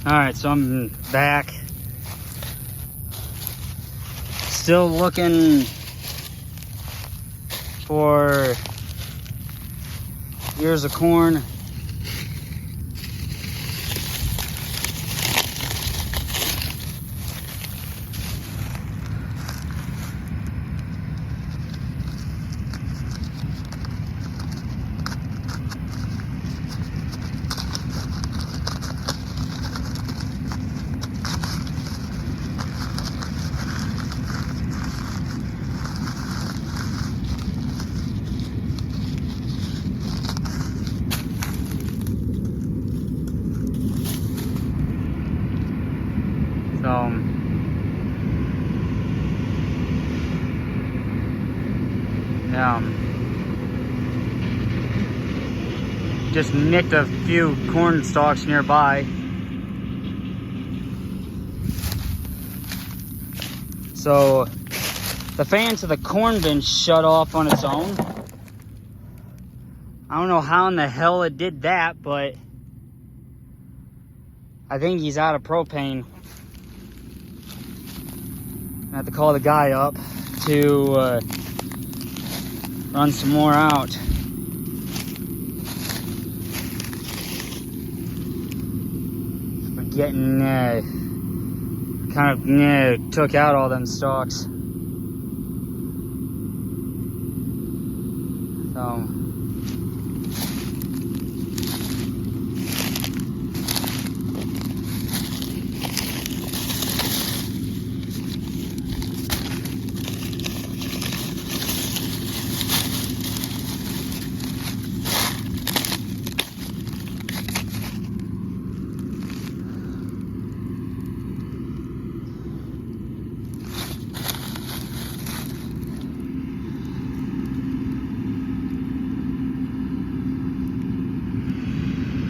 Alright, so I'm back. Still looking for ears of corn. So, yeah, just nicked a few corn stalks nearby. So, the fan to the corn bin shut off on its own. I don't know how in the hell it did that, but I think he's out of propane. I have to call the guy up to run some more out. We're getting kind of took out all them stalks.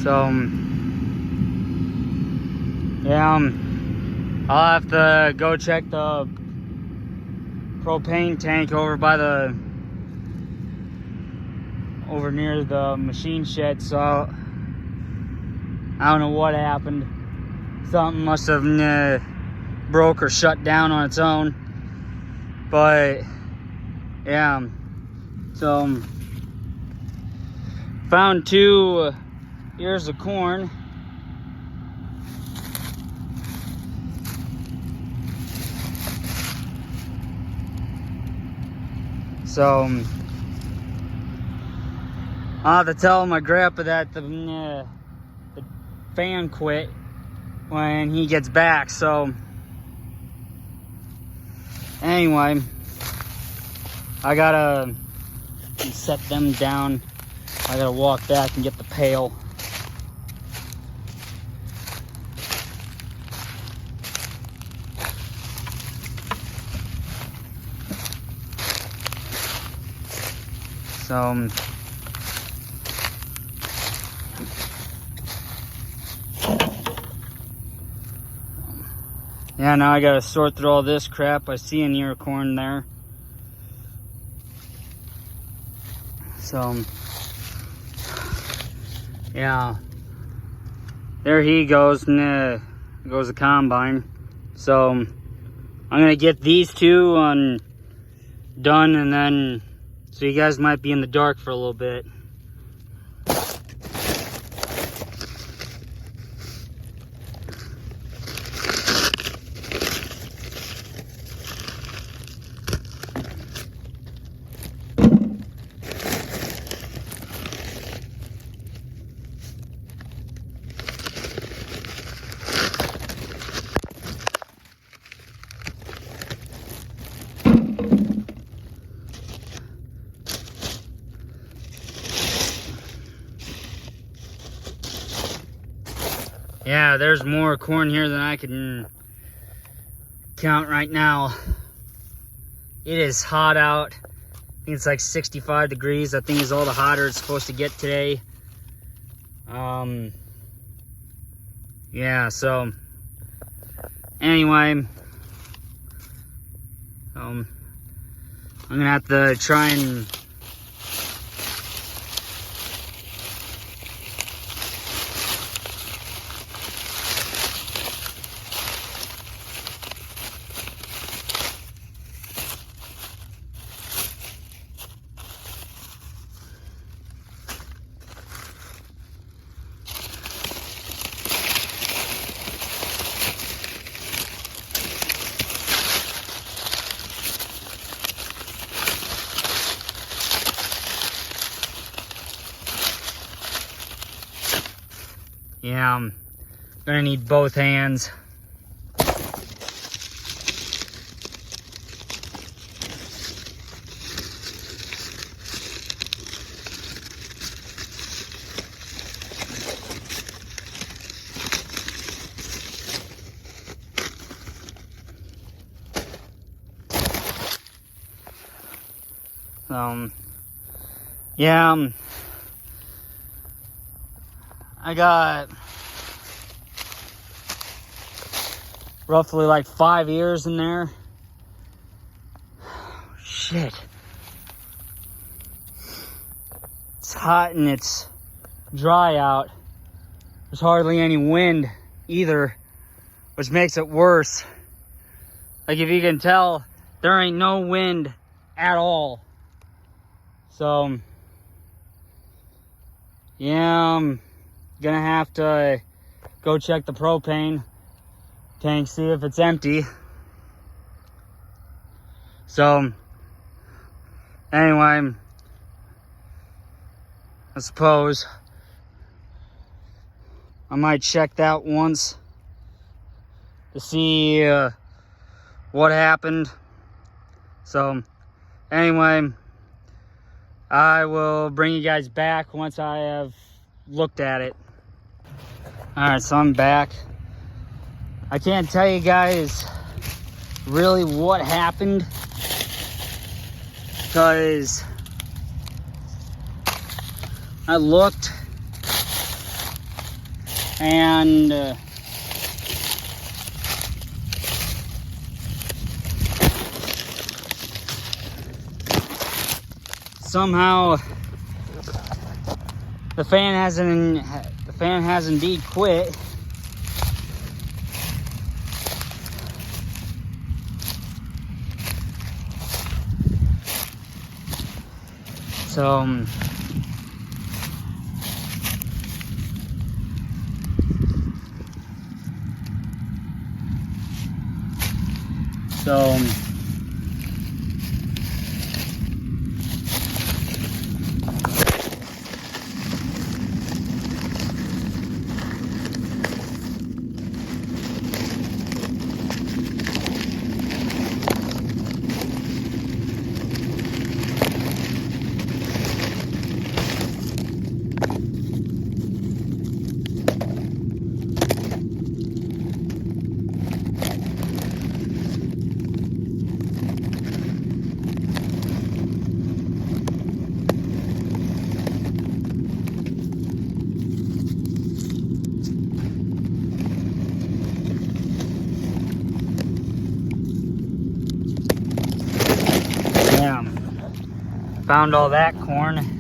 So yeah, I'll have to go check the propane tank over near the machine shed. So I don't know what happened. Something must have broke or shut down on its own. But yeah, so found 2 ears of corn. So I'll have to tell my grandpa that the fan quit when he gets back. So anyway, I gotta set them down. I gotta walk back and get the pail. So yeah, now I gotta sort through all this crap. I see an ear of corn there. So yeah, there he goes, and goes the combine. So I'm gonna get these 2 done, and then so you guys might be in the dark for a little bit. Yeah, there's more corn here than I can count right now. It is hot out. I think it's like 65 degrees. I think it's all the hotter it's supposed to get today. Yeah, so anyway, I'm gonna have to try and Yeah, I'm gonna need both hands. Yeah, I got roughly like 5 years in there. Shit. It's hot and it's dry out. There's hardly any wind either, which makes it worse. Like, if you can tell, there ain't no wind at all. So, yeah, I'm gonna have to go check the propane tank, see if it's empty. So, anyway, I suppose I might check that once to see what happened. So, anyway, I will bring you guys back once I have looked at it. Alright, so I'm back. I can't tell you guys really what happened, because I looked and somehow the fan has indeed quit. So found all that corn.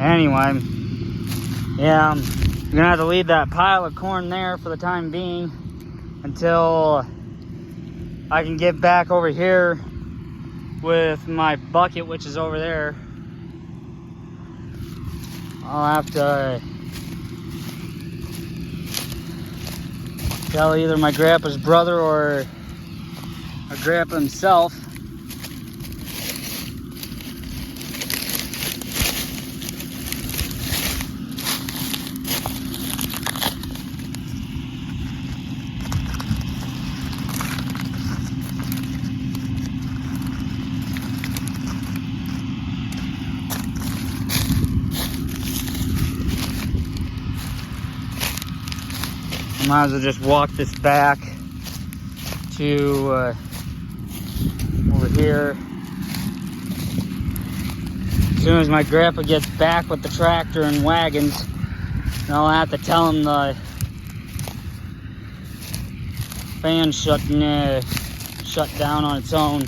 Anyway, yeah, I'm gonna have to leave that pile of corn there for the time being until I can get back over here with my bucket, which is over there. I'll have to tell either my grandpa's brother or my grandpa himself. I might as well just walk this back to over here. As soon as my grandpa gets back with the tractor and wagons, I'll have to tell him the fan shut down on its own.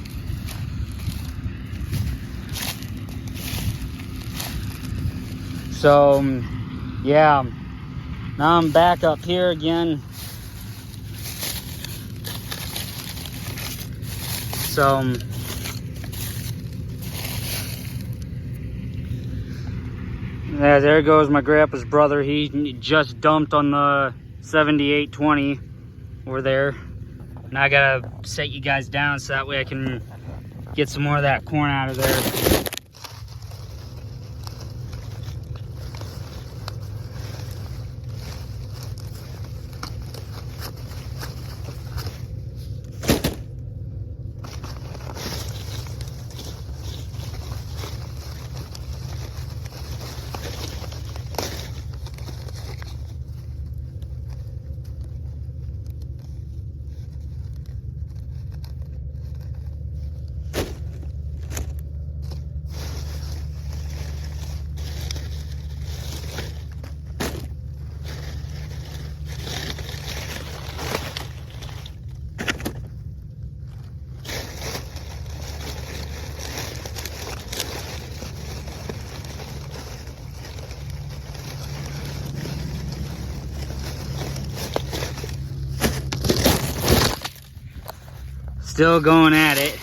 So yeah, now I'm back up here again. So yeah, there goes my grandpa's brother. He just dumped on the 7820 over there. And I gotta set you guys down so that way I can get some more of that corn out of there. Still going at it.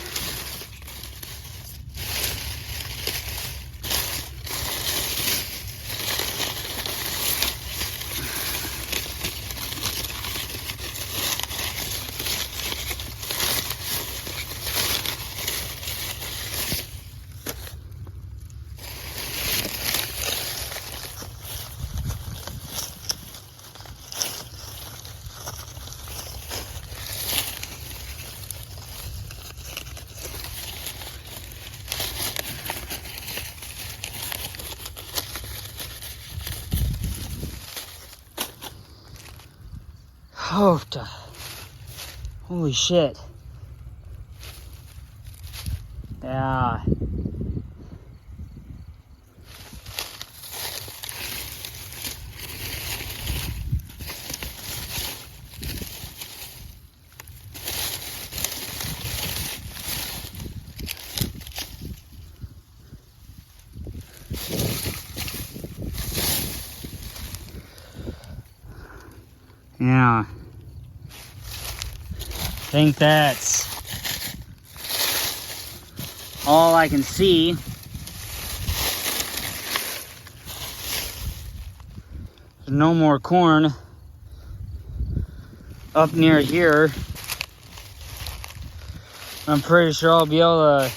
Oh, holy shit. Yeah. Yeah. I think that's all I can see. There's no more corn up near here. I'm pretty sure I'll be able to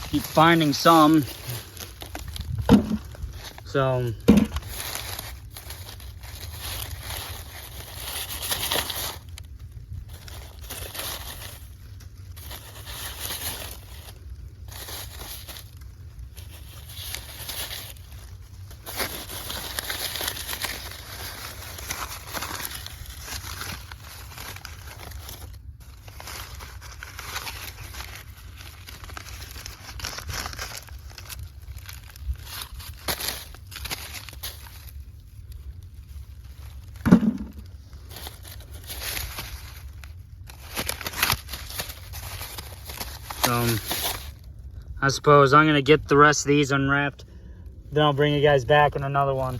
keep finding some. So I suppose I'm gonna get the rest of these unwrapped, then I'll bring you guys back in another one.